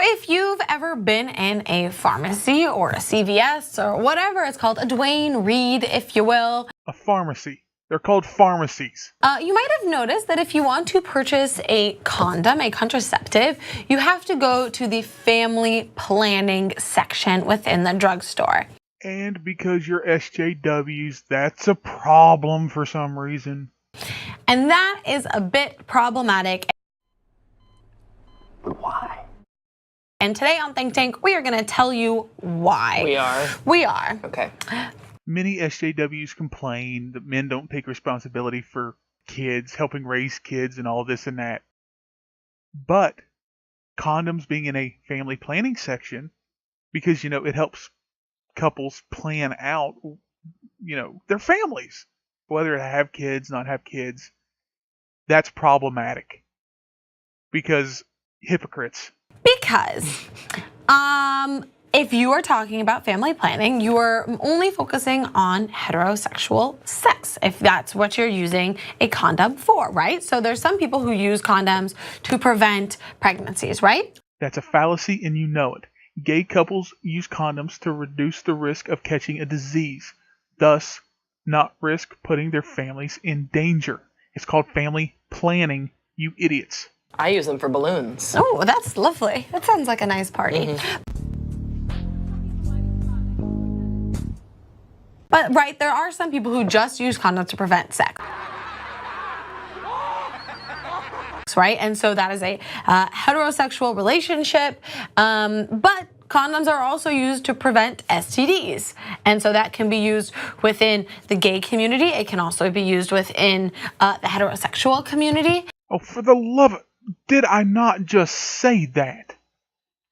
if you've ever been in a pharmacy or a CVS or whatever it's called, a Dwayne Reed, if you will. A pharmacy. They're called pharmacies. You might have noticed that if you want to purchase a condom, a contraceptive, you have to go to the family planning section within the drugstore. And because you're SJWs, that's a problem for some reason. And that is a bit problematic. Why? And today on Think Tank, we are going to tell you why. We are. Okay. Many SJWs complain that men don't take responsibility for kids, helping raise kids and all this and that. But condoms being in a family planning section, because, it helps couples plan out, their families, whether to have kids, not have kids, that's problematic. Because hypocrites. Because if you are talking about family planning, you are only focusing on heterosexual sex, if that's what you're using a condom for, right? So there's some people who use condoms to prevent pregnancies, right? That's a fallacy and you know it. Gay couples use condoms to reduce the risk of catching a disease, thus not risk putting their families in danger. It's called family planning, you idiots. I use them for balloons. Oh, that's lovely. That sounds like a nice party. But right, there are some people who just use condoms to prevent sex. Right? And so that is a heterosexual relationship. But condoms are also used to prevent STDs. And so that can be used within the gay community. It can also be used within the heterosexual community. Oh, for the love of... Did I not just say that?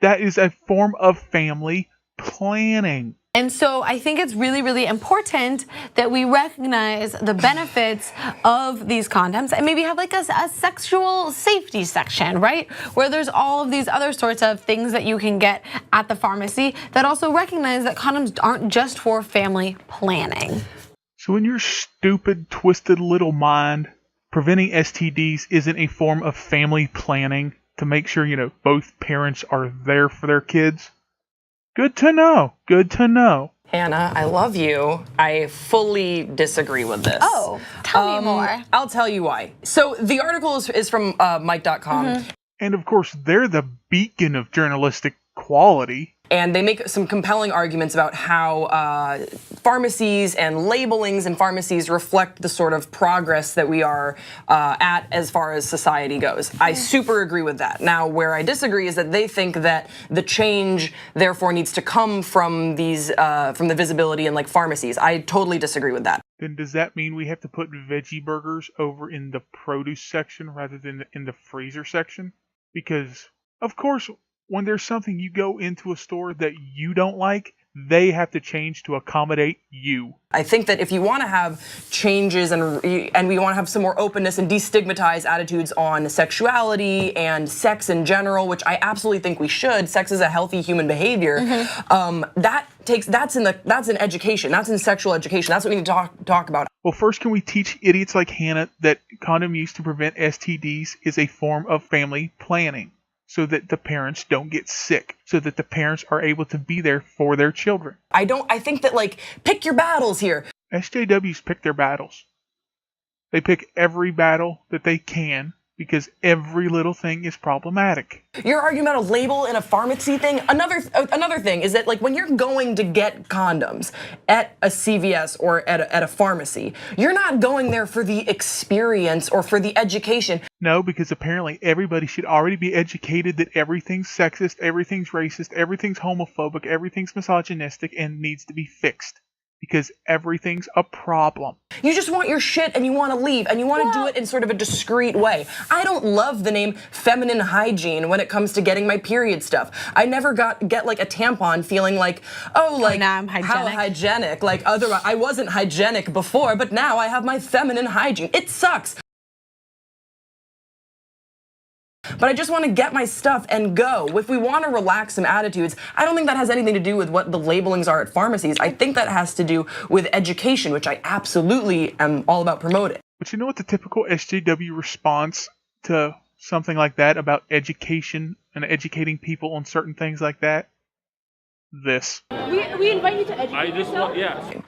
That is a form of family planning. And so I think it's really, really important that we recognize the benefits of these condoms and maybe have like a sexual safety section, right? Where there's all of these other sorts of things that you can get at the pharmacy that also recognize that condoms aren't just for family planning. So in your stupid, twisted little mind, preventing STDs isn't a form of family planning to make sure, both parents are there for their kids? Good to know. Good to know. Hannah, I love you. I fully disagree with this. Oh, tell me more. I'll tell you why. So the article is from Mike.com. And of course, they're the beacon of journalistic quality. And they make some compelling arguments about how pharmacies and labelings in pharmacies reflect the sort of progress that we are at as far as society goes. I super agree with that. Now, where I disagree is that they think that the change, therefore, needs to come from these, from the visibility in like pharmacies. I totally disagree with that. Then does that mean we have to put veggie burgers over in the produce section rather than in the freezer section? Because, of course, when there's something you go into a store that you don't like, they have to change to accommodate you. I think that if you want to have changes and we want to have some more openness and destigmatize attitudes on sexuality and sex in general, which I absolutely think we should. Sex is a healthy human behavior. That's in education. That's in sexual education. That's what we need to talk about. Well, first, can we teach idiots like Hannah that condom use to prevent STDs is a form of family planning, so that the parents don't get sick, so that the parents are able to be there for their children. I think that, pick your battles here. SJWs pick their battles. They pick every battle that they can because every little thing is problematic. You're arguing about a label in a pharmacy thing. Another thing is that when you're going to get condoms at a CVS or at a pharmacy, you're not going there for the experience or for the education. No, because apparently everybody should already be educated that everything's sexist, everything's racist, everything's homophobic, everything's misogynistic, and needs to be fixed. Because everything's a problem. You just want your shit and you want to leave and you want to do it in sort of a discreet way. I don't love the name feminine hygiene when it comes to getting my period stuff. I never get a tampon feeling now I'm hygienic. How hygienic. Otherwise, I wasn't hygienic before, but now I have my feminine hygiene. It sucks. But I just want to get my stuff and go. If we want to relax some attitudes, I don't think that has anything to do with what the labelings are at pharmacies. I think that has to do with education, which I absolutely am all about promoting. But you know what the typical SJW response to something like that about education and educating people on certain things like that, this. We invite you to educate yourself.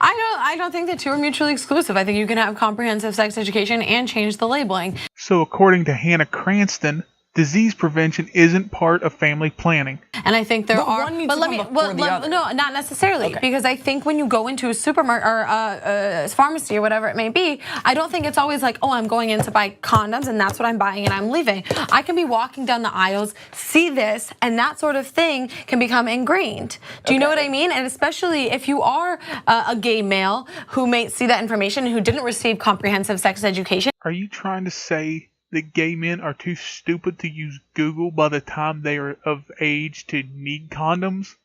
I don't think the two are mutually exclusive. I think you can have comprehensive sex education and change the labeling. So according to Hannah Cranston, disease prevention isn't part of family planning. And I think there are. One needs to come before the other. No, not necessarily, Okay. because I think when you go into a supermarket or a pharmacy or whatever it may be, I don't think it's always like, oh, I'm going in to buy condoms and that's what I'm buying and I'm leaving. I can be walking down the aisles, see this, and that sort of thing can become ingrained. Do you know what I mean? And especially if you are a gay male who may see that information and who didn't receive comprehensive sex education. Are you trying to say that gay men are too stupid to use Google by the time they are of age to need condoms?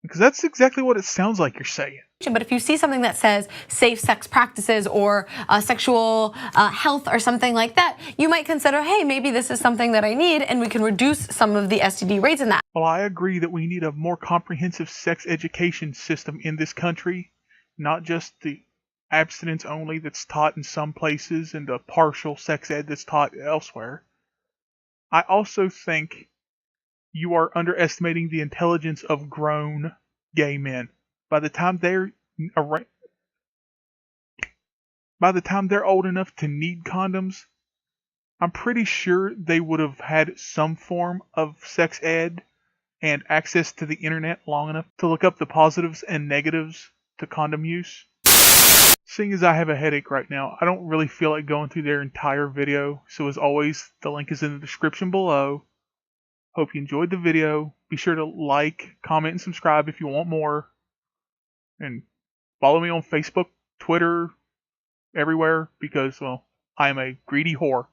Because that's exactly what it sounds like you're saying. But if you see something that says safe sex practices or sexual health or something like that, you might consider, hey, maybe this is something that I need and we can reduce some of the STD rates in that. Well, I agree that we need a more comprehensive sex education system in this country, not just the abstinence only that's taught in some places and the partial sex ed that's taught elsewhere. I also think you are underestimating the intelligence of grown gay men. By the time they're old enough to need condoms, I'm pretty sure they would have had some form of sex ed and access to the internet long enough to look up the positives and negatives to condom use. Seeing as I have a headache right now, I don't really feel like going through their entire video, so as always, the link is in the description below. Hope you enjoyed the video. Be sure to like, comment, and subscribe if you want more. And follow me on Facebook, Twitter, everywhere, because, well, I am a greedy whore.